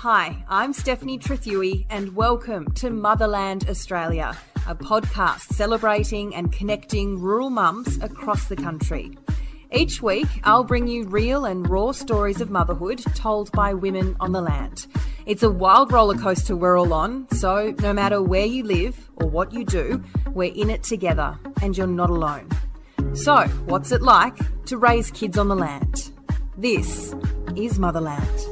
Hi, I'm Stephanie Trethui and welcome to Motherland Australia, a podcast celebrating and connecting rural mums across the country. Each week, I'll bring you real and raw stories of motherhood told by women on the land. It's a wild roller coaster we're all on, so no matter where you live or what you do, we're in it together and you're not alone. So, what's it like to raise kids on the land? This is Motherland.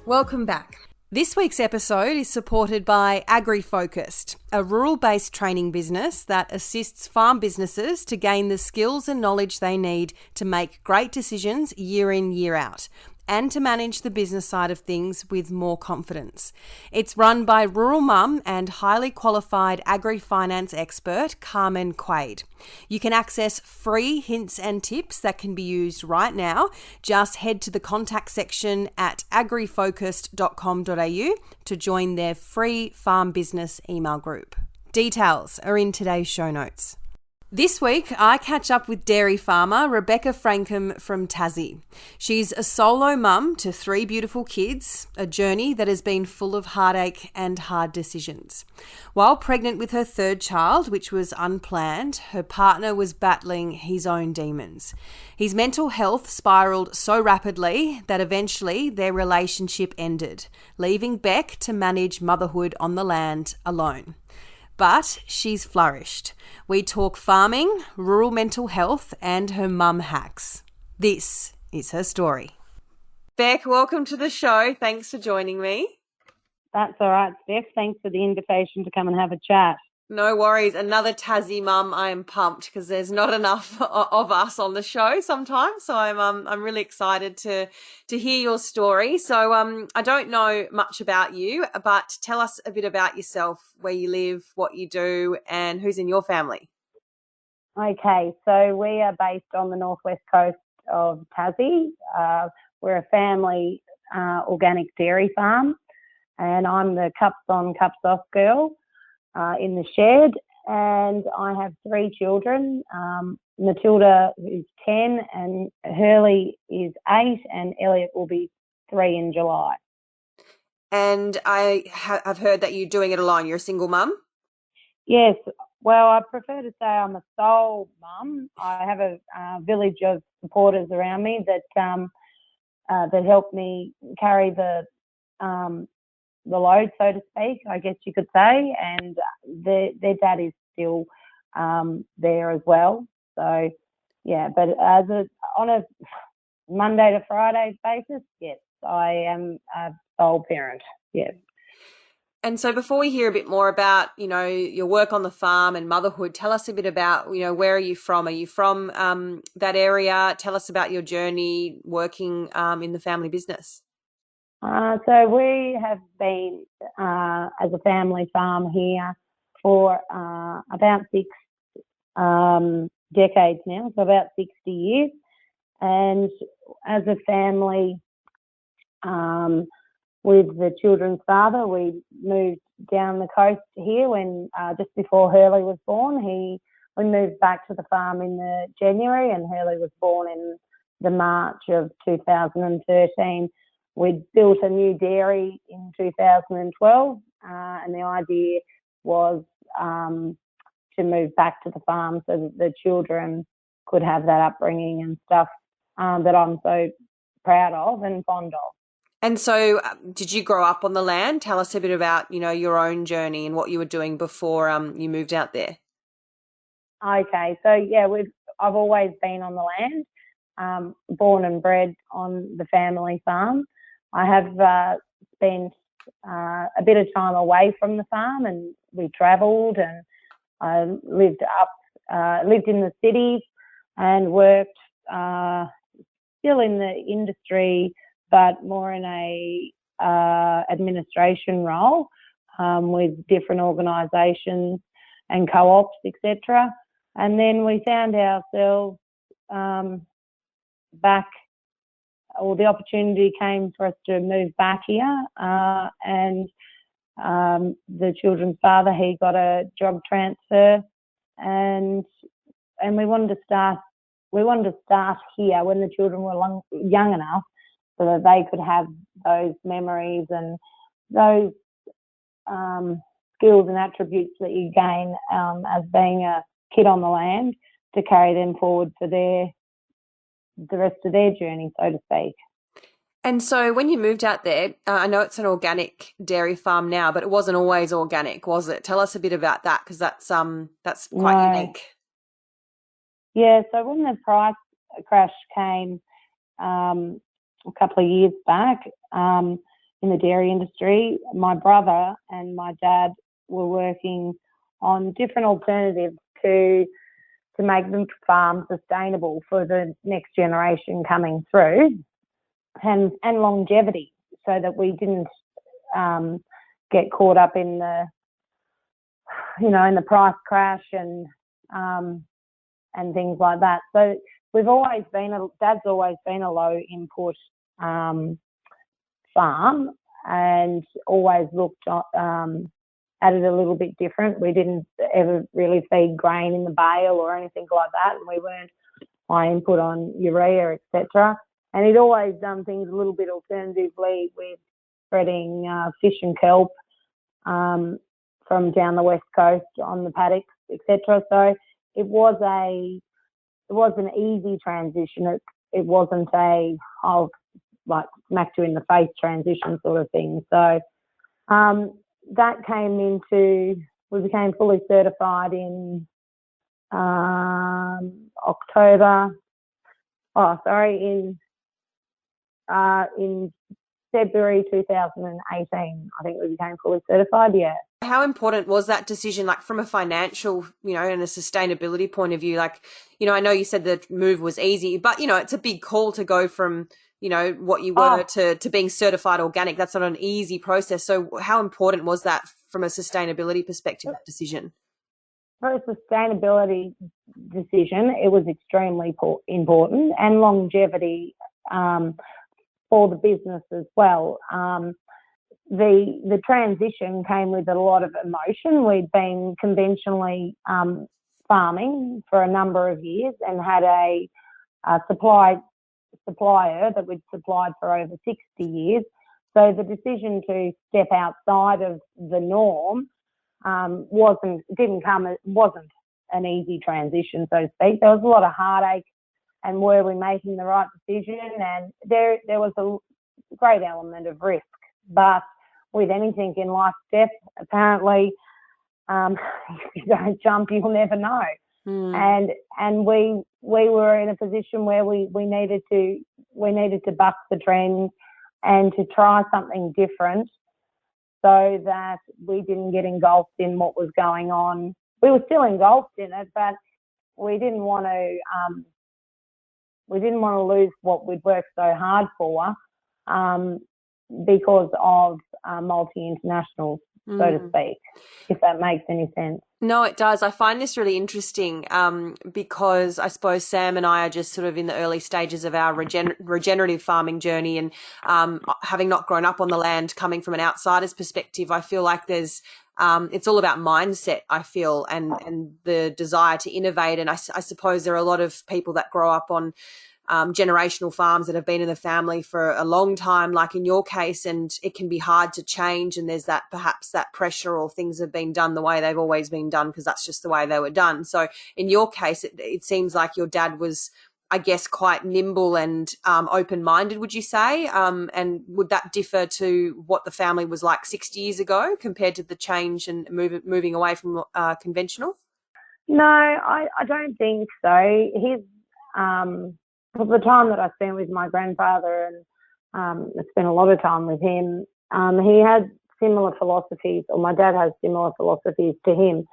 Welcome back. This week's episode is supported by AgriFocused, a rural-based training business that assists farm businesses to gain the skills and knowledge they need to make great decisions year in, year out, and to manage the business side of things with more confidence. It's run by rural mum and highly qualified agri-finance expert Carmen Quaid. You can access free hints and tips that can be used right now. Just head to the contact section at agrifocused.com.au to join their free farm business email group. Details are in today's show notes. This week, I catch up with dairy farmer Rebecca Frankham from Tassie. She's a solo mum to 3 beautiful kids, a journey that has been full of heartache and hard decisions. While pregnant with her 3rd child, which was unplanned, her partner was battling his own demons. His mental health spiraled so rapidly that eventually their relationship ended, leaving Beck to manage motherhood on the land alone. But she's flourished. We talk farming, rural mental health, and her mum hacks. This is her story. Beck, welcome to the show. Thanks for joining me. That's all right, Steph. Thanks for the invitation to come and have a chat. No worries. Another Tassie mum. I am pumped because there's not enough of us on the show sometimes. So I'm really excited to hear your story. So I don't know much about you, but tell us a bit about yourself, where you live, what you do, and who's in your family. Okay, so we are based on the northwest coast of Tassie. We're a family organic dairy farm, and I'm the cups on, cups off girl in the shed, and I have 3 children. Matilda is 10 and Hurley is 8 and Elliot will be 3 in July. And I have heard that you're doing it alone. You're a single mum? Yes. Well, I prefer to say I'm a sole mum. I have a village of supporters around me that help me carry the load, so to speak, I guess you could say, and their dad is still there as well. So, yeah, but on a Monday to Friday basis, yes, I am a sole parent, yes. And so before we hear a bit more about, your work on the farm and motherhood, tell us a bit about, where are you from? Are you from that area? Tell us about your journey working in the family business. So we have been as a family farm here for about 6 decades now, so about 60 years. And as a family, with the children's father, we moved down the coast here when just before Hurley was born. We moved back to the farm in the January, and Hurley was born in the March of 2013. We built a new dairy in 2012, and the idea was to move back to the farm so that the children could have that upbringing and stuff that I'm so proud of and fond of. And so did you grow up on the land? Tell us a bit about, your own journey and what you were doing before you moved out there. Okay, so yeah, I've always been on the land, born and bred on the family farm. I have spent a bit of time away from the farm, and we travelled, and I lived in the cities and worked still in the industry, but more in a administration role with different organisations and co-ops, etc. And then we found ourselves back. Well, the opportunity came for us to move back here, and the children's father, he got a job transfer, and we wanted to start we wanted to start here when the children were young enough so that they could have those memories and those skills and attributes that you gain as being a kid on the land to carry them forward for the rest of their journey, so to speak. And so when you moved out there, I know it's an organic dairy farm now, but it wasn't always organic, was it? Tell us a bit about that, because that's quite unique. Yeah, so when the price crash came a couple of years back in the dairy industry, my brother and my dad were working on different alternatives to make the farm sustainable for the next generation coming through, and longevity, so that we didn't get caught up in the price crash and things like that. So Dad's always been a low input farm, and always looked at it a little bit different. We didn't ever really feed grain in the bale or anything like that, and we weren't high input on urea, etc. And he'd always done things a little bit alternatively with spreading fish and kelp from down the west coast on the paddocks, etc. So it was an easy transition. It wasn't a like smacked you in the face transition sort of thing. So that came into, we became fully certified in in February 2018, I think we became fully certified, yeah. How important was that decision, like from a financial, and a sustainability point of view? Like, I know you said the move was easy, but, it's a big call to go from, what you were to being certified organic. That's not an easy process. So how important was that from a sustainability perspective, that decision? For a sustainability decision, it was extremely important, and longevity for the business as well. The transition came with a lot of emotion. We'd been conventionally farming for a number of years and had a supplier that we'd supplied for over 60 years. So the decision to step outside of the norm wasn't an easy transition, so to speak. There was a lot of heartache, and were we making the right decision? And there was a great element of risk. But with anything in life, death, apparently, if you don't jump, you'll never know. And we were in a position where we needed to buck the trend and to try something different, so that we didn't get engulfed in what was going on. We were still engulfed in it, but we didn't want to lose what we'd worked so hard for because of multi-internationals, so to speak, if that makes any sense. No, it does. I find this really interesting because I suppose Sam and I are just sort of in the early stages of our regenerative farming journey, and having not grown up on the land, coming from an outsider's perspective, I feel like there's it's all about mindset, I feel, and the desire to innovate. And I suppose there are a lot of people that grow up on generational farms that have been in the family for a long time, like in your case, and it can be hard to change, and there's perhaps that pressure, or things have been done the way they've always been done because that's just the way they were done. So in your case, it seems like your dad was, I guess, quite nimble and open-minded, would you say? And would that differ to what the family was like 60 years ago compared to the change and moving away from conventional? No, I don't think so. The time that I spent with my grandfather, and I spent a lot of time with him, he had similar philosophies, or my dad has similar philosophies to him.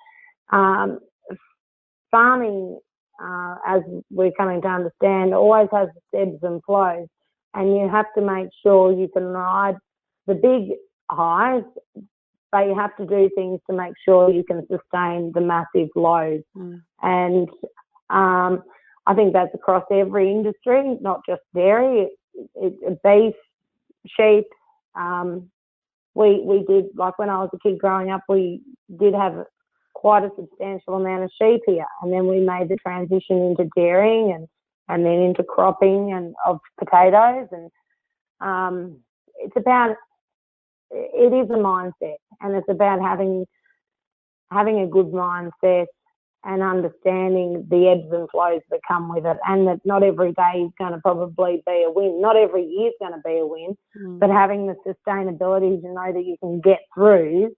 Farming, as we're coming to understand, always has ebbs and flows, and you have to make sure you can ride the big highs, but you have to do things to make sure you can sustain the massive lows. And I think that's across every industry, not just dairy. Beef, sheep. We did, like when I was a kid growing up, we did have quite a substantial amount of sheep here, and then we made the transition into dairying, and and then into cropping and of potatoes. And it is a mindset, and it's about having a good mindset and understanding the ebbs and flows that come with it, and that not every day is going to probably be a win. Not every year is going to be a win, but having the sustainability to know that you can get through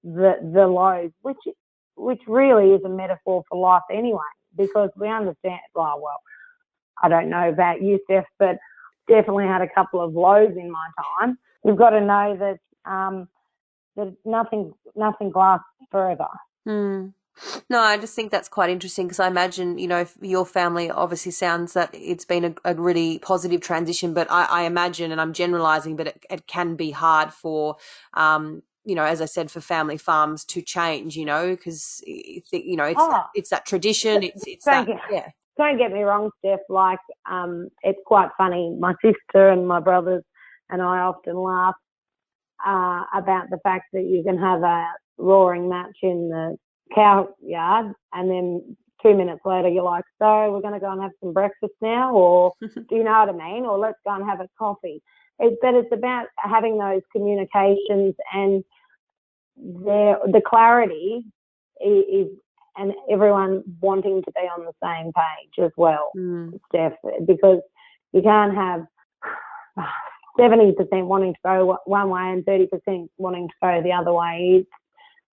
the lows, which really is a metaphor for life anyway, because we understand, well, I don't know about you, Steph, but definitely had a couple of lows in my time. You've got to know that nothing lasts forever. No, I just think that's quite interesting, because I imagine, your family obviously sounds that it's been a really positive transition, but I imagine, and I'm generalising, but it can be hard for, as I said, for family farms to change, because, it's that tradition. Don't get me wrong, Steph, it's quite funny. My sister and my brothers and I often laugh about the fact that you can have a roaring match in the cow yard, and then 2 minutes later you're like, so we're going to go and have some breakfast now, or do you know what I mean, or let's go and have a coffee. But it's about having those communications, and the clarity is, and everyone wanting to be on the same page as well, Steph, because you can't have 70% wanting to go one way and 30% wanting to go the other way.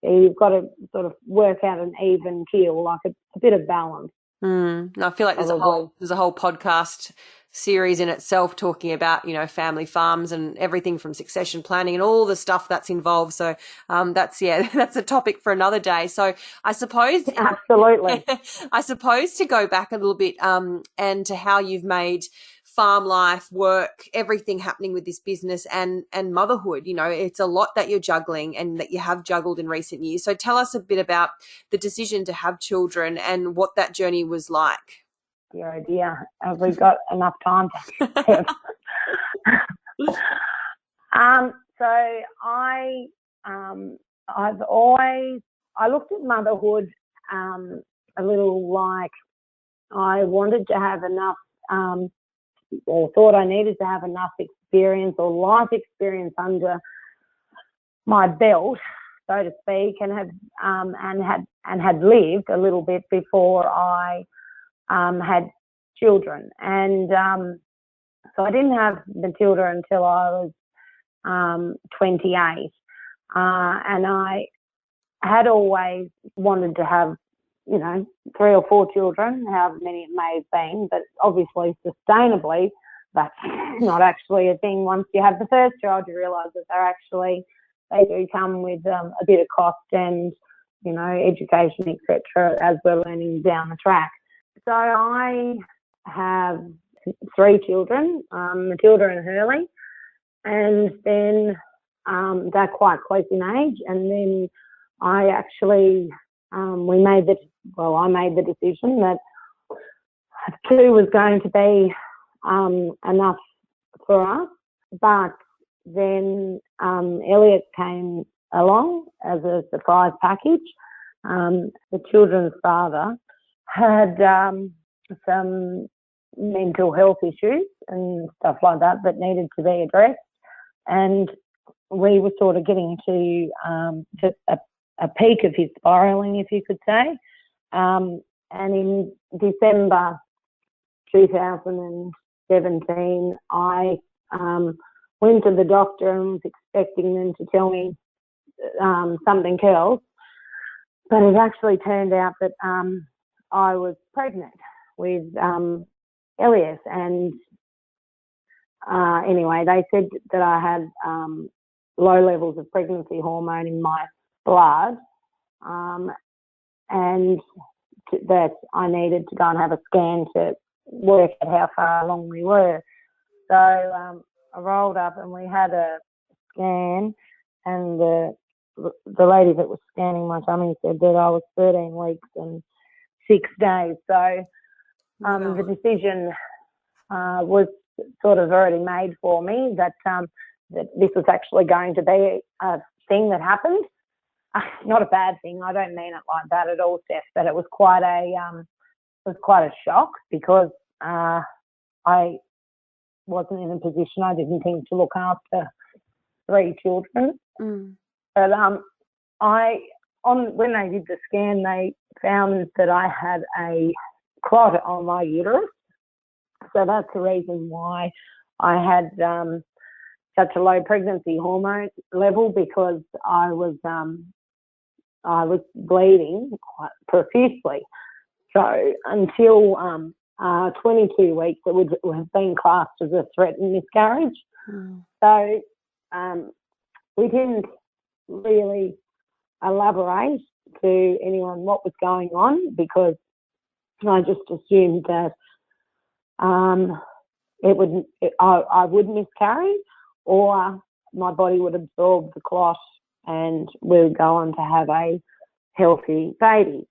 You've got to sort of work out an even keel, like a bit of balance. No, I feel like there's a whole podcast series in itself talking about, family farms and everything from succession planning and all the stuff that's involved. So that's a topic for another day. So I suppose absolutely. I suppose to go back a little bit and to how you've made farm life, work, everything happening with this business and motherhood. It's a lot that you're juggling and that you have juggled in recent years. So tell us a bit about the decision to have children and what that journey was like. Dear, oh dear, have we got enough time to So I looked at motherhood a little like I wanted to have enough or thought I needed to have enough experience or life experience under my belt, so to speak, and had lived a little bit before I had children. And so I didn't have Matilda until I was 28, and I had always wanted to have 3 or 4 children, however many it may have been, but obviously sustainably that's not actually a thing. Once you have the first child, you realise that they do come with a bit of cost and education, etc., as we're learning down the track. So I have 3 children, Matilda and Hurley, and then they're quite close in age, and then I actually I made the decision that 2 was going to be enough for us. But then Elliot came along as a surprise package. The children's father had some mental health issues and stuff like that needed to be addressed, and we were sort of getting to a peak of his spiralling, if you could say. And in December 2017, I went to the doctor and was expecting them to tell me something else, but it actually turned out that I was pregnant with Elias. And anyway, they said that I had low levels of pregnancy hormone in my blood, and that I needed to go and have a scan to work out how far along we were. So I rolled up and we had a scan, and the lady that was scanning my tummy said that I was 13 weeks and 6 days. So the decision was sort of already made for me that this was actually going to be a thing that happened. Not a bad thing. I don't mean it like that at all, Steph, but it was quite a shock, because I wasn't in a position, I didn't think, to look after 3 children. But when they did the scan, they found that I had a clot on my uterus. So that's the reason why I had such a low pregnancy hormone level, because I was bleeding quite profusely. So until 22 weeks, it would have been classed as a threatened miscarriage. So we didn't really elaborate to anyone what was going on, because I just assumed that I would miscarry, or my body would absorb the clot and we would go on to have a healthy baby.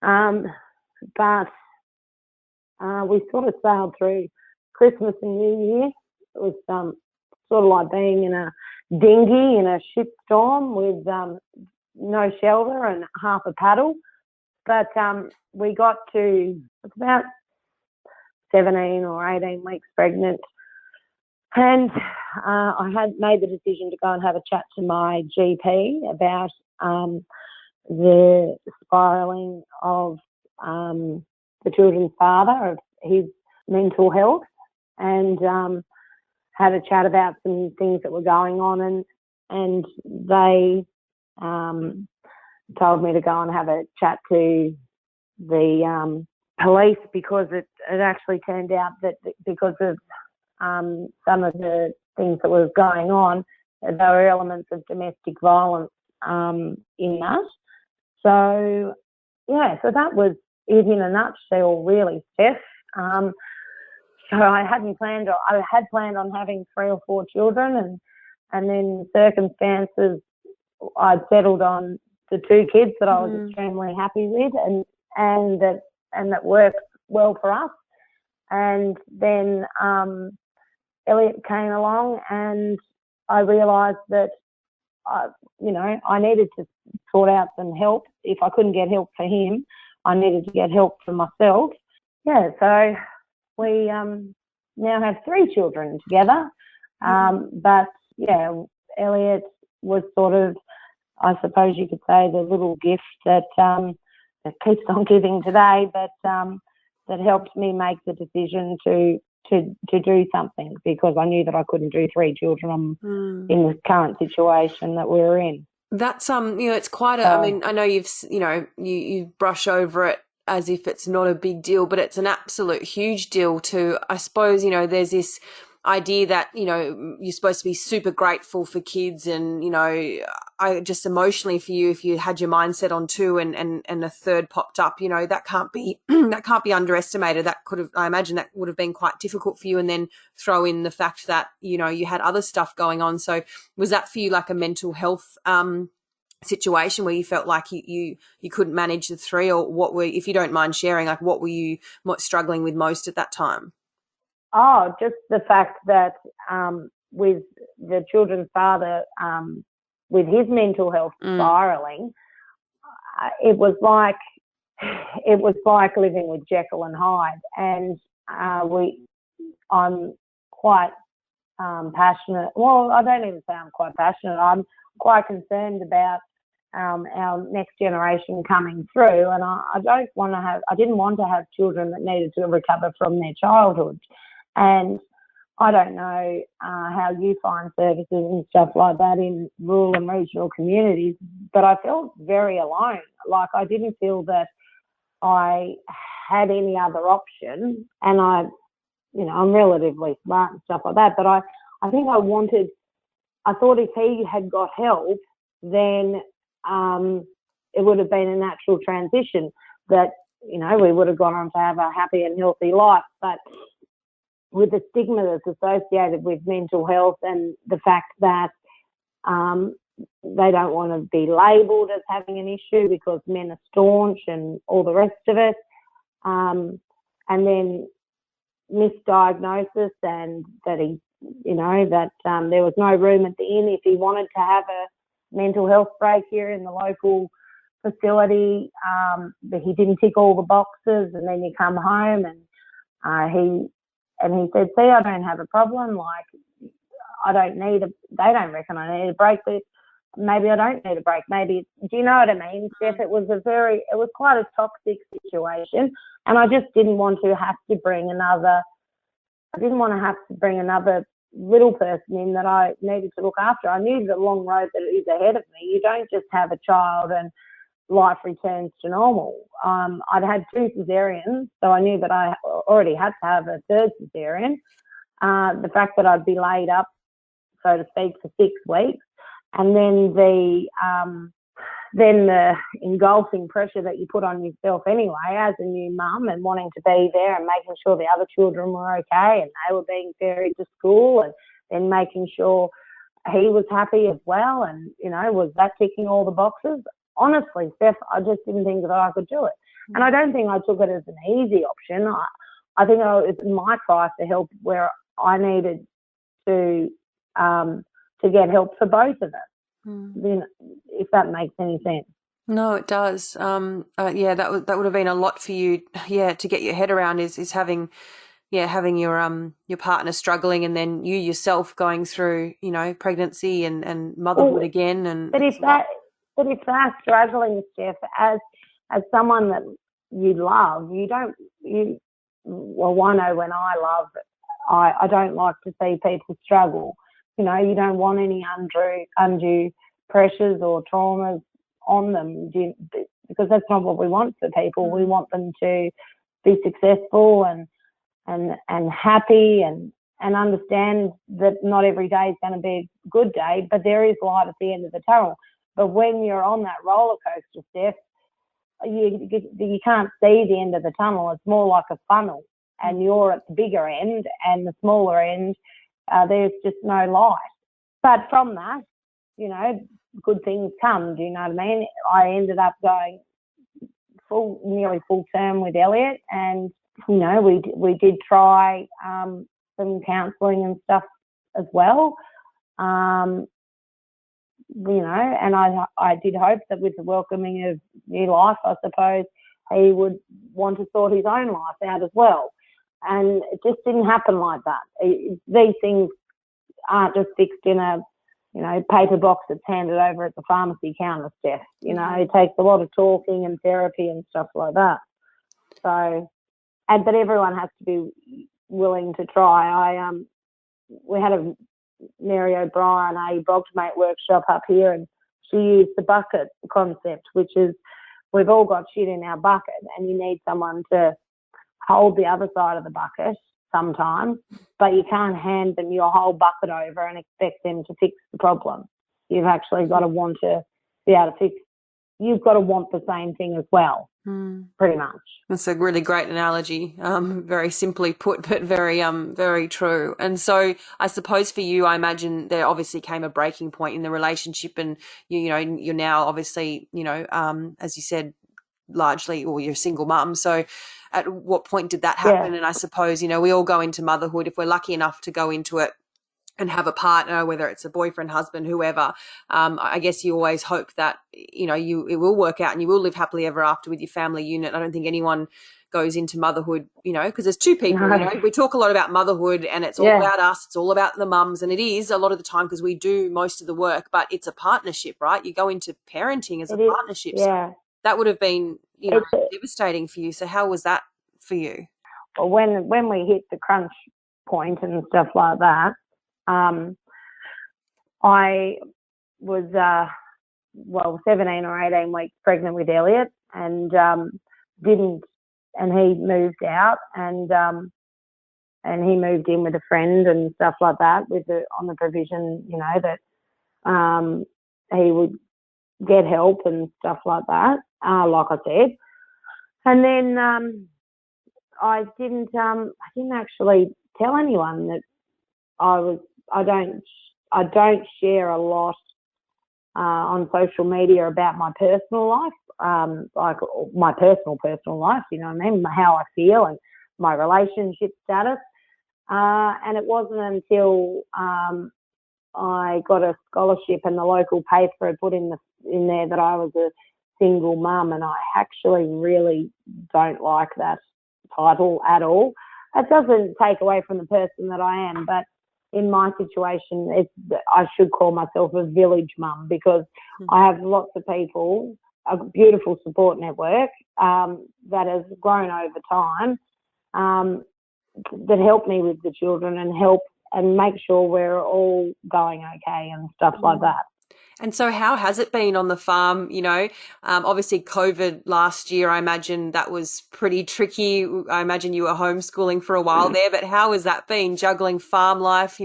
But we sort of sailed through Christmas and New Year. It was sort of like being in a dinghy in a shitstorm with no shelter and half a paddle. But we got to about 17 or 18 weeks pregnant, and I had made the decision to go and have a chat to my GP about the spiralling of the children's father, of his mental health, and had a chat about some things that were going on, and they told me to go and have a chat to the police, because it actually turned out that because of some of the things that was going on, there were elements of domestic violence in that. So, yeah, so that was it in a nutshell, really, Steph. So I had planned on having 3 or 4 children, and then circumstances, I'd settled on the 2 kids that I was extremely happy with, and that worked well for us. And then Elliot came along, and I realised that I needed to sort out some help. If I couldn't get help for him, I needed to get help for myself. Yeah, so we now have 3 children together. But yeah, Elliot was sort of, I suppose you could say, the little gift that keeps on giving today, but that helped me make the decision to do something, because I knew that I couldn't do 3 children in the current situation that we're in. That's it's quite a. I mean, I know you brush over it as if it's not a big deal, but it's an absolute huge deal to, I suppose, there's this idea that, you're supposed to be super grateful for kids, and, I just emotionally for you, if you had your mindset on 2 and a 3rd popped up, that can't be, that can't be underestimated. I imagine that would have been quite difficult for you, and then throw in the fact that, you had other stuff going on. So was that for you like a mental health, situation where you felt like you couldn't manage the 3, or if you don't mind sharing, like what were you struggling with most at that time? Oh, just the fact that with the children's father, with his mental health spiralling, it was like living with Jekyll and Hyde. And I'm quite passionate. Well, I don't even say I'm quite passionate. I'm quite concerned about our next generation coming through, and I didn't want to have children that needed to recover from their childhood. And I don't know how you find services and stuff like that in rural and regional communities, but I felt very alone. Like, I didn't feel that I had any other option, and I'm relatively smart and stuff like that, but I think I thought if he had got help, then it would have been a natural transition, that, we would have gone on to have a happy and healthy life. But with the stigma that's associated with mental health, and the fact that they don't want to be labelled as having an issue because men are staunch and all the rest of it, and then misdiagnosis, and that there was no room at the inn if he wanted to have a mental health break here in the local facility, but he didn't tick all the boxes, and then you come home and He said, see, I don't have a problem. Like, they don't reckon I need a break, but maybe I don't need a break. Maybe, do you know what I mean, Steph? It was quite a toxic situation, and I just didn't want to have to bring another little person in that I needed to look after. I knew the long road that is ahead of me. You don't just have a child and life returns to normal. I'd had 2 cesareans, so I knew that I already had to have a 3rd cesarean. The fact that I'd be laid up, so to speak, for 6 weeks, and then the engulfing pressure that you put on yourself anyway as a new mum, and wanting to be there and making sure the other children were okay and they were being ferried to school, and then making sure he was happy as well, and, you know, was that ticking all the boxes? Honestly, Steph, I just didn't think that I could do it. And I don't think I took it as an easy option. I think it was my cry for help where I needed to get help for both of us. You know, if that makes any sense. No, it does. That would have been a lot for you, to get your head around is having your partner struggling, and then you yourself going through, you know, pregnancy and motherhood again. But if they're struggling, Steph, as someone that you love, I know when I love, I don't like to see people struggle. You know, you don't want any undue pressures or traumas on them, because that's not what we want for people. We want them to be successful and happy and understand that not every day is going to be a good day, but there is light at the end of the tunnel. But when you're on that roller coaster, Steph, you can't see the end of the tunnel. It's more like a funnel, and you're at the bigger end, and the smaller end, there's just no light. But from that, you know, good things come. Do you know what I mean? I ended up going nearly full term with Elliot, and, you know, we did try some counselling and stuff as well. You know, and I did hope that with the welcoming of new life, I suppose, he would want to sort his own life out as well. And it just didn't happen like that. These things aren't just fixed in a, you know, paper box that's handed over at the pharmacy counter, Steph. You know, it takes a lot of talking and therapy and stuff like that. So, but everyone has to be willing to try. We had a Mary O'Brien, a Brogmate workshop up here, and she used the bucket concept, which is we've all got shit in our bucket, and you need someone to hold the other side of the bucket sometimes, but you can't hand them your whole bucket over and expect them to fix the problem. You've actually got to want to be able to fix. You've got to want the same thing as well, pretty much. That's a really great analogy, very simply put, but very, very true. And so I suppose for you, I imagine there obviously came a breaking point in the relationship, and you know, you're now obviously, you know, as you said, largely, or you're a single mum. So at what point did that happen? Yeah. And I suppose, you know, we all go into motherhood, if we're lucky enough to go into it and have a partner, whether it's a boyfriend, husband, whoever, I guess you always hope that, you know, it will work out and you will live happily ever after with your family unit. I don't think anyone goes into motherhood, you know, because there's 2 people, you know, we talk a lot about motherhood and it's all about us. It's all about the mums, and it is a lot of the time because we do most of the work, but it's a partnership, right? You go into parenting as a partnership. Yeah. So that would have been, you know, devastating for you. So how was that for you? Well, when we hit the crunch point and stuff like that, I was 17 or 18 weeks pregnant with Elliot, and he moved out, and he moved in with a friend and stuff like that, on the provision, you know, that he would get help and stuff like that, like I said. And then I didn't actually tell anyone that I don't share a lot on social media about my personal life, like my personal life, you know what I mean, how I feel and my relationship status. And it wasn't until I got a scholarship and the local paper had put in there that I was a single mum, and I actually really don't like that title at all. it doesn't take away from the person that I am, but in my situation, I should call myself a village mum, because I have lots of people, a beautiful support network that has grown over time, that help me with the children and help and make sure we're all going okay and stuff like that. And so how has it been on the farm? Obviously COVID last year, I imagine that was pretty tricky. I imagine you were homeschooling for a while there, but how has that been, juggling farm life?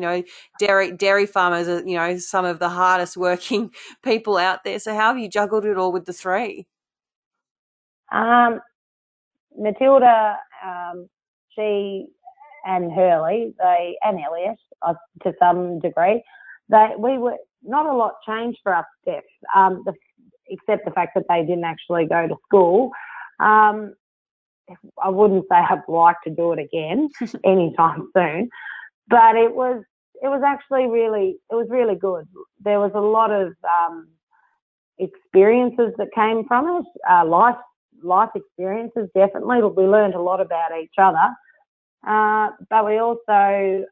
Dairy farmers are, some of the hardest working people out there. So how have you juggled it all with the three? Matilda, she and Hurley, and Elliot, to some degree, we were not a lot changed for us, Steph, except the fact that they didn't actually go to school. I wouldn't say I'd like to do it again anytime soon, but it was actually really good. There was a lot of experiences that came from it, life experiences, definitely. We learned a lot about each other, but we also,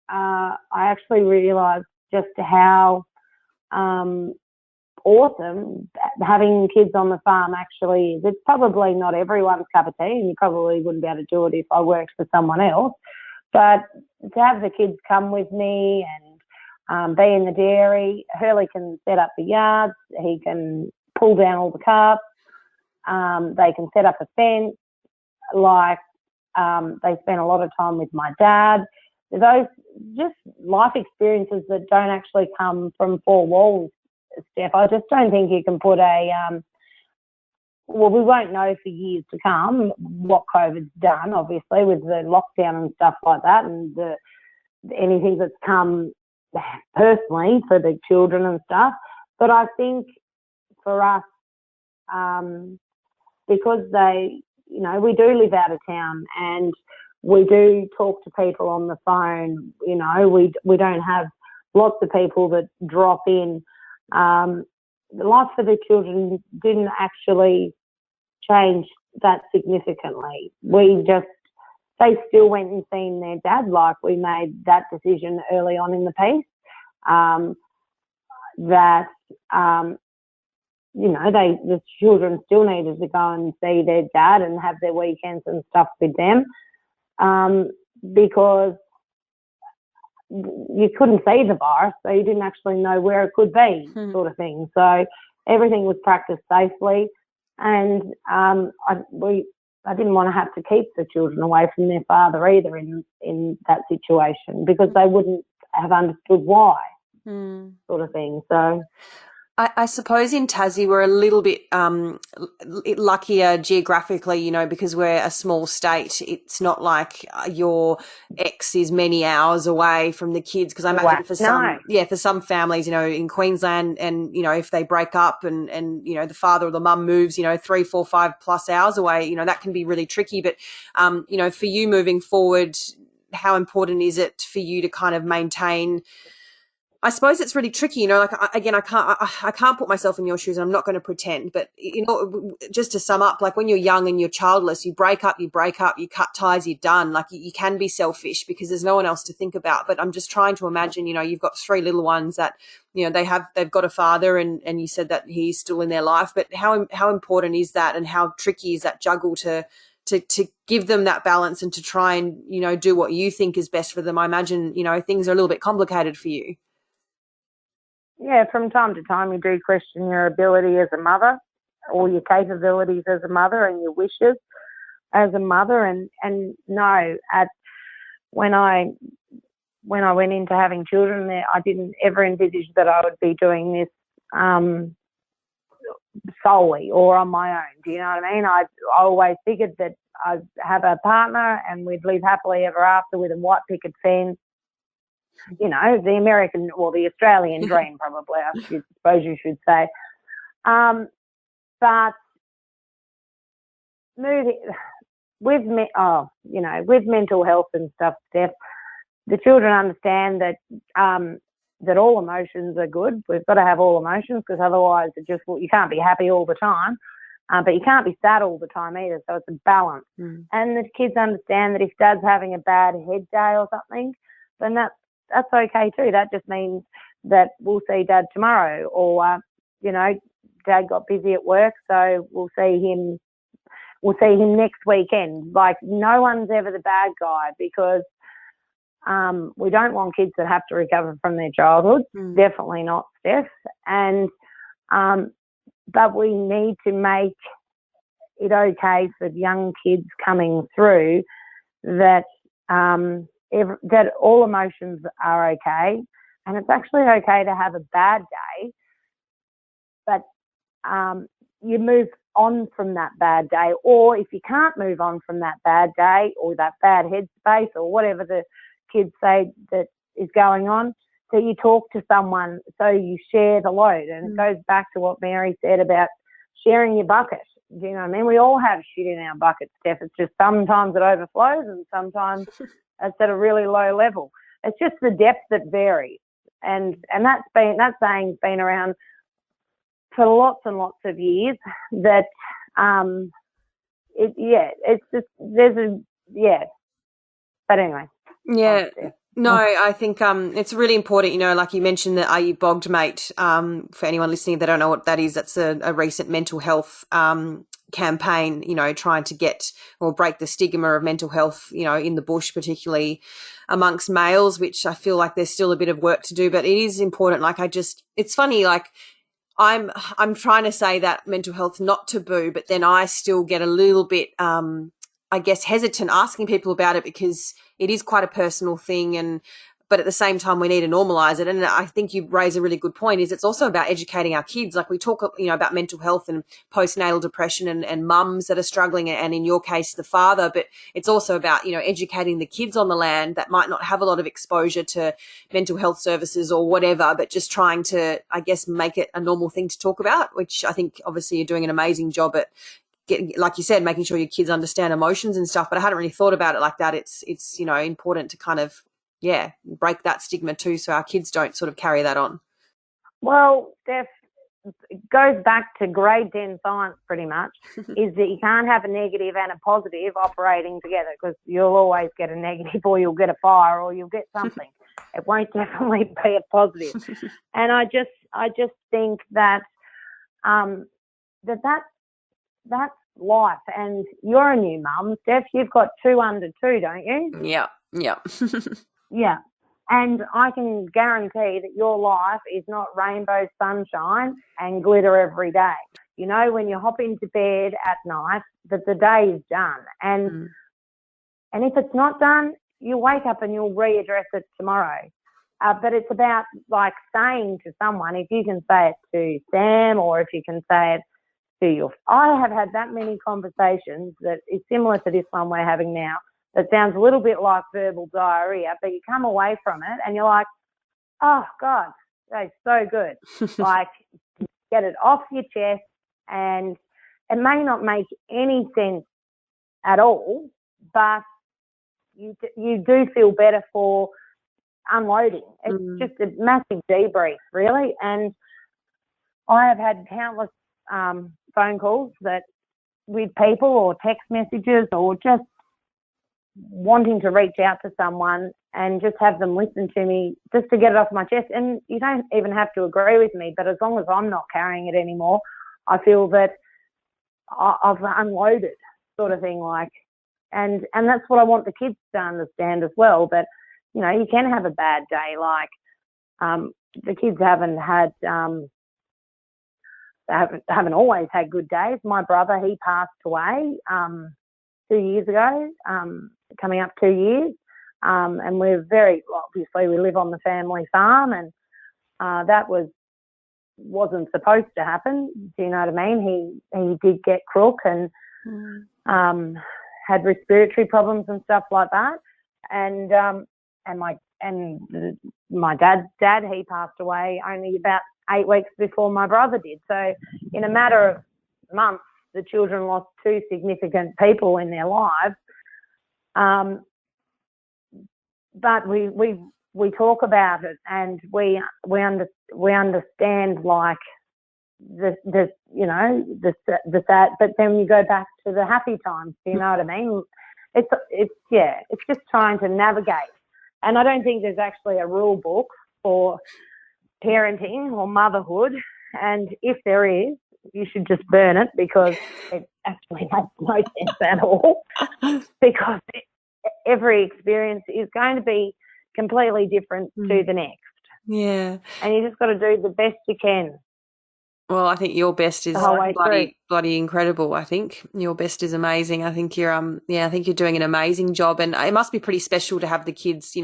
I actually realised just how awesome having kids on the farm actually is. It's probably not everyone's cup of tea, and you probably wouldn't be able to do it if I worked for someone else, but to have the kids come with me and be in the dairy. Hurley can set up the yards, he can pull down all the cups, they can set up a fence, they spend a lot of time with my dad. Those just life experiences that don't actually come from four walls, Steph. I just don't think you can put we won't know for years to come what COVID's done, obviously, with the lockdown and stuff like that, and anything that's come personally for the children and stuff. But I think for us, because we do live out of town and we do talk to people on the phone, we don't have lots of people that drop in. Life for the children didn't actually change that significantly. They still went and seen their dad. Like, we made that decision early on in the piece, the children still needed to go and see their dad and have their weekends and stuff with them, because you couldn't see the virus, so you didn't actually know where it could be, sort of thing. So everything was practiced safely, and I didn't want to have to keep the children away from their father either in that situation, because they wouldn't have understood why, sort of thing. So I suppose in Tassie we're a little bit luckier geographically, because we're a small state. It's not like your ex is many hours away from the kids, because I imagine for some families, in Queensland, and if they break up and the father or the mum moves 3, 4, 5+ hours away, that can be really tricky. But for you moving forward, how important is it for you to kind of maintain? I suppose it's really tricky, I can't put myself in your shoes, and I'm not going to pretend, but, just to sum up, like, when you're young and you're childless, you break up, you cut ties, you're done. Like, you can be selfish because there's no one else to think about. But I'm just trying to imagine, you've got 3 little ones that, they've got a father, and you said that he's still in their life, but how important is that, and how tricky is that juggle to give them that balance and to try and, do what you think is best for them? I imagine, things are a little bit complicated for you. Yeah, from time to time you do question your ability as a mother, or your capabilities as a mother, and your wishes as a mother. And no, when I went into having children, I didn't ever envisage that I would be doing this solely or on my own. Do you know what I mean? I always figured that I'd have a partner and we'd live happily ever after with a white picket fence. The American, or the Australian dream, probably, I suppose you should say. But with mental health and stuff, Steph, the children understand that that all emotions are good. We've got to have all emotions, because otherwise you can't be happy all the time. But you can't be sad all the time either, so it's a balance. And the kids understand that if Dad's having a bad head day or something, then that's okay too. That just means that we'll see Dad tomorrow, or Dad got busy at work, so we'll see him next weekend. Like, no one's ever the bad guy, because we don't want kids that have to recover from their childhood. Definitely not, Steph. And but we need to make it okay for young kids coming through that that all emotions are okay, and it's actually okay to have a bad day, but you move on from that bad day. Or if you can't move on from that bad day or that bad headspace or whatever the kids say that is going on, so you talk to someone, so you share the load. And it goes back to what Mary said about sharing your bucket. Do you know what I mean? We all have shit in our bucket, Steph. It's just sometimes it overflows and sometimes it's at a really low level. It's just the depth that varies. And that saying's been around for lots and lots of years, that it's just but anyway. Yeah. No, I think it's really important, like you mentioned, the Are You Bogged, Mate? For anyone listening that don't know what that is, that's a recent mental health campaign, trying to get or break the stigma of mental health, in the bush, particularly amongst males, which I feel like there's still a bit of work to do, but it is important. It's funny, like, I'm trying to say that mental health's not taboo, but then I still get a little bit, I guess, hesitant asking people about it, because it is quite a personal thing. But at the same time, we need to normalize it. And I think you raise a really good point, is it's also about educating our kids. Like, we talk, about mental health and postnatal depression and mums that are struggling, and in your case, the father, but it's also about, educating the kids on the land that might not have a lot of exposure to mental health services or whatever, but just trying to, I guess, make it a normal thing to talk about, which I think obviously you're doing an amazing job at. Like you said, making sure your kids understand emotions and stuff, but I hadn't really thought about it like that. It's important to kind of, break that stigma too, so our kids don't sort of carry that on. Well, Steph, it goes back to grade 10 science pretty much, is that you can't have a negative and a positive operating together, because you'll always get a negative, or you'll get a fire, or you'll get something. It won't definitely be a positive. And I just think that that's life. And you're a new mum, Steph. You've got 2 under 2, don't you? Yeah. Yeah. And I can guarantee that your life is not rainbow sunshine and glitter every day. When you hop into bed at night, that the day is done. And if it's not done, you'll wake up and you'll readdress it tomorrow. But it's about, like, saying to someone, if you can say it to Sam, or if you can say it to your... I have had that many conversations that is similar to this one we're having now, that sounds a little bit like verbal diarrhea, but you come away from it and you're like, oh, God, that's so good. Like, get it off your chest, and it may not make any sense at all, but you do feel better for unloading. It's just a massive debrief, really. And I have had countless phone calls with people, or text messages, or just wanting to reach out to someone and just have them listen to me, just to get it off my chest. And you don't even have to agree with me, but as long as I'm not carrying it anymore, I feel that I've unloaded, sort of thing. Like, and that's what I want the kids to understand as well, that, you can have a bad day. Like, the kids haven't always had good days. My brother, he passed away 2 years ago, coming up 2 years, and we're obviously we live on the family farm, and that wasn't supposed to happen. Do you know what I mean? He did get crook and had respiratory problems and stuff like that, and my dad's dad, he passed away only about 8 weeks before my brother did. So in a matter of months, the children lost 2 significant people in their lives. But we talk about it, and we understand, like, the sad, but then you go back to the happy times. Do you know what I mean? It's just trying to navigate. And I don't think there's actually a rule book for parenting or motherhood. And if there is, you should just burn it, because it actually makes no sense at all. Because every experience is going to be completely different to the next. Yeah. And you just got to do the best you can. Well, I think your best is bloody incredible. I think your best is amazing. I think you're I think you're doing an amazing job, and it must be pretty special to have the kids,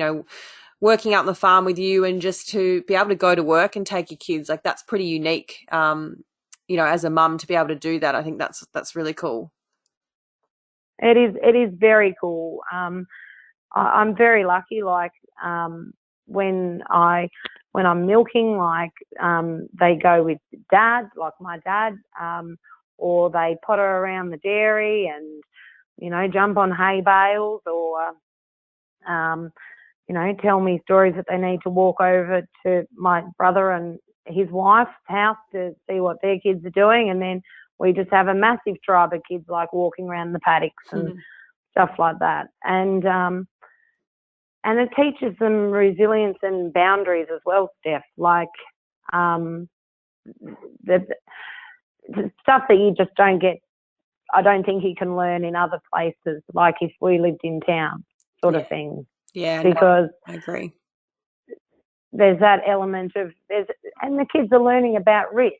working out on the farm with you, and just to be able to go to work and take your kids. Like, that's pretty unique. As a mum, to be able to do that, I think that's really cool. It is very cool. I'm very lucky. Like, when I'm milking, like, they go with dad, like my dad, or they potter around the dairy and, jump on hay bales, or, tell me stories that they need to walk over to my brother and his wife's house to see what their kids are doing. And then we just have a massive tribe of kids, like, walking around the paddocks and stuff like that. And it teaches them resilience and boundaries as well, Steph. Like, the stuff that you just don't get, I don't think you can learn in other places, like if we lived in town, sort of thing. Yeah, because I agree. There's that element of and the kids are learning about risks,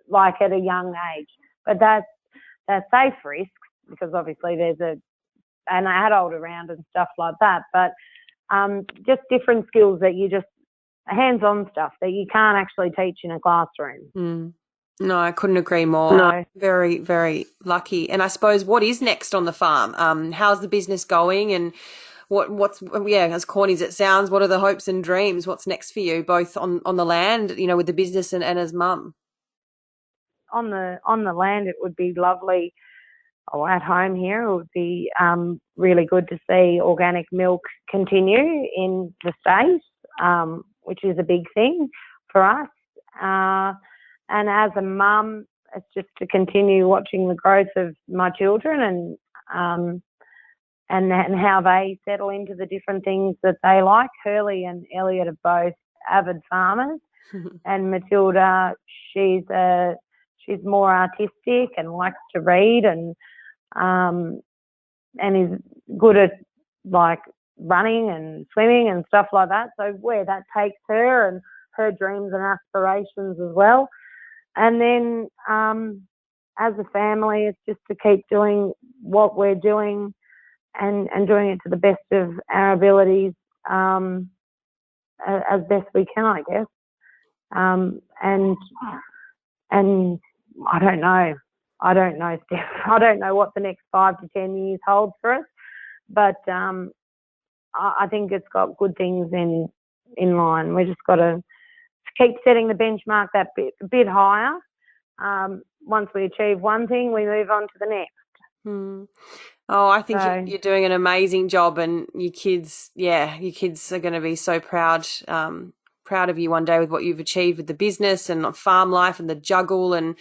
like, at a young age. But they're safe risks, because obviously there's an adult around and stuff like that. But just different skills that you just hands-on stuff that you can't actually teach in a classroom. No, I couldn't agree more. No. Very, very lucky. And I suppose, what is next on the farm? How's the business going? And what's as corny as it sounds, what are the hopes and dreams? What's next for you, both on the land, with the business and as mum? On the land, it would be lovely. Or at home here, it would be really good to see organic milk continue in the state, which is a big thing for us. And as a mum, it's just to continue watching the growth of my children and how they settle into the different things that they like. Hurley and Elliot are both avid farmers, and Matilda, she's more artistic and likes to read and is good at, like, running and swimming and stuff like that. So where that takes her and her dreams and aspirations as well. And then as a family, it's just to keep doing what we're doing and doing it to the best of our abilities, as best we can, I guess. And I don't know, Steph. I don't know what the next 5 to 10 years holds for us, but I think it's got good things in line. We just got to keep setting the benchmark that bit higher. Once we achieve one thing, we move on to the next. Oh, I think you're doing an amazing job, and your kids are going to be so proud of you one day with what you've achieved with the business and farm life and the juggle. And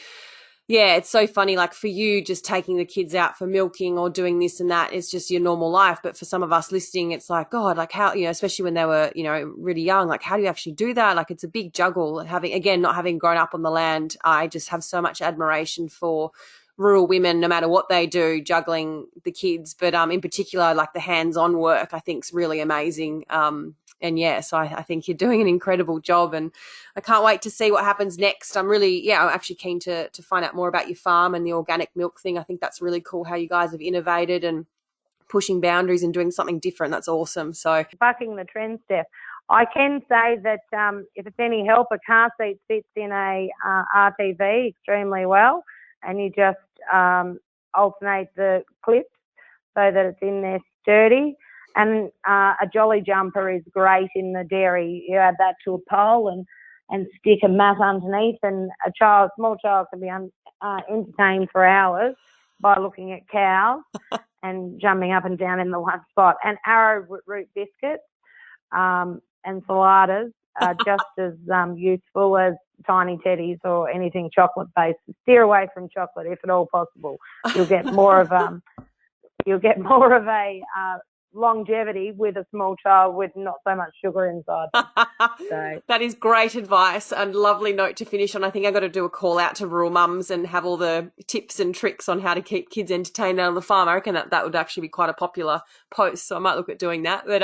yeah, it's so funny, like, for you, just taking the kids out for milking or doing this and that, it's just your normal life. But for some of us listening, it's like, God, like, how, especially when they were, really young, like, how do you actually do that? Like, it's a big juggle. Not having grown up on the land, I just have so much admiration for rural women, no matter what they do, juggling the kids. But in particular, like, the hands-on work, I think, is really amazing. So I think you're doing an incredible job, and I can't wait to see what happens next. I'm actually keen to find out more about your farm and the organic milk thing. I think that's really cool how you guys have innovated and pushing boundaries and doing something different. That's awesome. So bucking the trend, Steph. I can say that if it's any help, a car seat fits in a RTV extremely well, and you just alternate the clips so that it's in there sturdy. And a jolly jumper is great in the dairy. You add that to a pole and stick a mat underneath, and small child can be entertained for hours by looking at cows and jumping up and down in the one spot. And arrowroot biscuits and saladas are just as useful as tiny teddies or anything chocolate based. Steer away from chocolate if at all possible. You'll get more of a longevity with a small child with not so much sugar inside them. So that is great advice and lovely note to finish on. I think I've got to do a call out to rural mums and have all the tips and tricks on how to keep kids entertained out on the farm. I reckon that would actually be quite a popular post, so I might look at doing that. But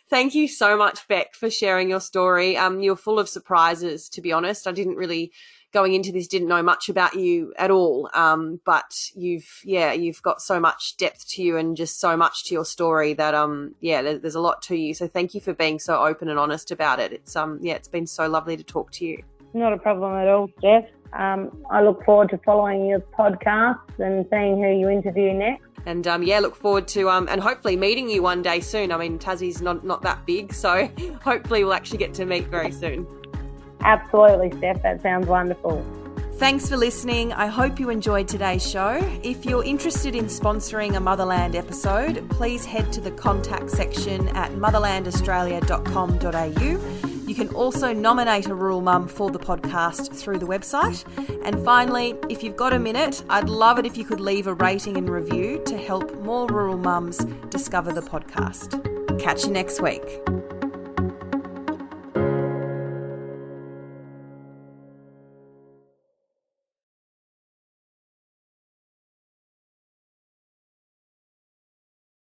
thank you so much, Beck, for sharing your story. You're full of surprises, to be honest. I going into this, didn't know much about you at all. But you've got so much depth to you and just so much to your story that, there's a lot to you. So thank you for being so open and honest about it. It's been so lovely to talk to you. Not a problem at all, Steph. I look forward to following your podcast and seeing who you interview next. And look forward to and hopefully meeting you one day soon. I mean, Tassie's not that big, so hopefully we'll actually get to meet very soon. Absolutely, Steph. That sounds wonderful. Thanks for listening. I hope you enjoyed today's show. If you're interested in sponsoring a Motherland episode, please head to the contact section at motherlandaustralia.com.au. You can also nominate a rural mum for the podcast through the website. And finally, if you've got a minute, I'd love it if you could leave a rating and review to help more rural mums discover the podcast. Catch you next week.